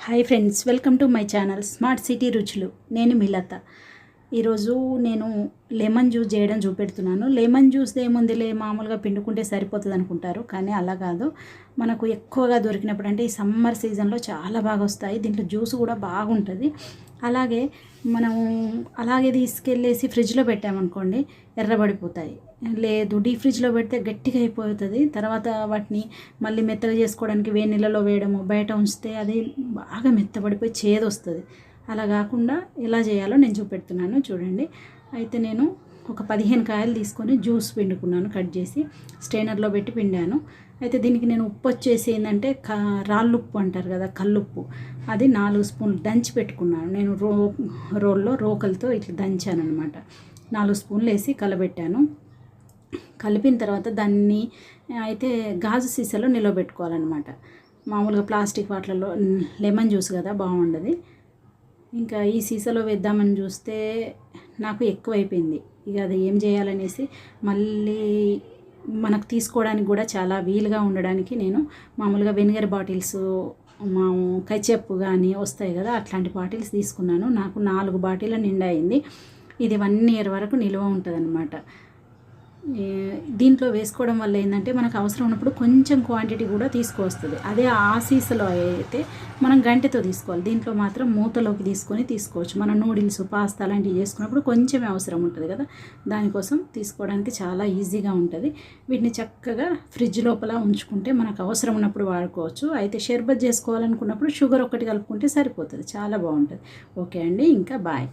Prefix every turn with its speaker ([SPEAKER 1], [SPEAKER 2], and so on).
[SPEAKER 1] Hi friends, welcome to my channel smart city రుచులు. నేను మిలత. ఈరోజు నేను లెమన్ జ్యూస్ చేయడం చూపెడుతున్నాను. లెమన్ జ్యూస్ ఏముందిలే, మామూలుగా పిండుకుంటే సరిపోతుంది అనుకుంటారు, కానీ అలా కాదు. మనకు ఎక్కువగా దొరికినప్పుడు అంటే ఈ సమ్మర్ సీజన్లో చాలా బాగా వస్తాయి. దీంట్లో జ్యూస్ కూడా బాగుంటుంది. అలాగే మనం అలాగే తీసుకెళ్ళేసి ఫ్రిడ్జ్లో పెట్టామనుకోండి, ఎర్రబడిపోతాయి. లేదు, డీప్ ఫ్రిడ్జ్లో పెడితే గట్టిగా అయిపోతుంది. తర్వాత వాటిని మళ్ళీ మెత్తగా చేసుకోవడానికి వేడి నీళ్ళలో వేయడము, బయట ఉంచితే అది బాగా మెత్తబడిపోయి చేదు వస్తుంది. అలా కాకుండా ఎలా చేయాలో నేను చూపెడుతున్నాను, చూడండి. అయితే నేను ఒక 15 కాయలు తీసుకొని జ్యూస్ పిండుకున్నాను, కట్ చేసి స్ట్రైనర్లో పెట్టి పిండాను. అయితే దీనికి నేను ఉప్పు వచ్చేసి ఏంటంటే రాళ్ళుప్పు అంటారు కదా, కల్లుప్పు, అది 4 స్పూన్లు దంచి పెట్టుకున్నాను. నేను రోకలతో ఇట్లా దంచాను అనమాట. 4 స్పూన్లు వేసి కలబెట్టాను. కలిపిన తర్వాత దాన్ని అయితే గాజు సీసాలో నిలవబెట్టుకోవాలన్నమాట. మామూలుగా ప్లాస్టిక్ వాటిలలో లెమన్ జ్యూస్ కదా, బాగుండదు. ఇంకా ఈ సీసాలో వేద్దామని చూస్తే నాకు ఎక్కువైపోయింది. ఇక అది ఏం చేయాలనేసి మళ్ళీ మనకు తీసుకోవడానికి కూడా చాలా వీలుగా ఉండడానికి నేను మామూలుగా వెనిగర్ బాటిల్స్, మా కచెప్ కానీ వస్తాయి కదా, అట్లాంటి బాటిల్స్ తీసుకున్నాను. నాకు 4 బాటిల్ నిండా అయింది. ఇది 1 ఇయర్ వరకు నిల్వ ఉంటుంది అన్నమాట. దీంట్లో వేసుకోవడం వల్ల ఏంటంటే మనకు అవసరం ఉన్నప్పుడు కొంచెం క్వాంటిటీ కూడా తీసుకొస్తుంది. అదే ఆ సీసాలో అయితే మనం గంటెతో తీసుకోవాలి. దీంట్లో మాత్రం మూతలోకి తీసుకొని తీసుకోవచ్చు. మనం నూడిల్స్, పాస్తా లాంటివి చేసుకున్నప్పుడు కొంచెమే అవసరం ఉంటుంది కదా, దానికోసం తీసుకోవడానికి చాలా ఈజీగా ఉంటుంది. వీటిని చక్కగా ఫ్రిడ్జ్ లోపల ఉంచుకుంటే మనకు అవసరం ఉన్నప్పుడు వాడుకోవచ్చు. అయితే షర్బత్ చేసుకోవాలనుకున్నప్పుడు షుగర్ ఒక్కటి కలుపుకుంటే సరిపోతుంది, చాలా బాగుంటుంది. ఓకే అండి, ఇంకా బాయ్.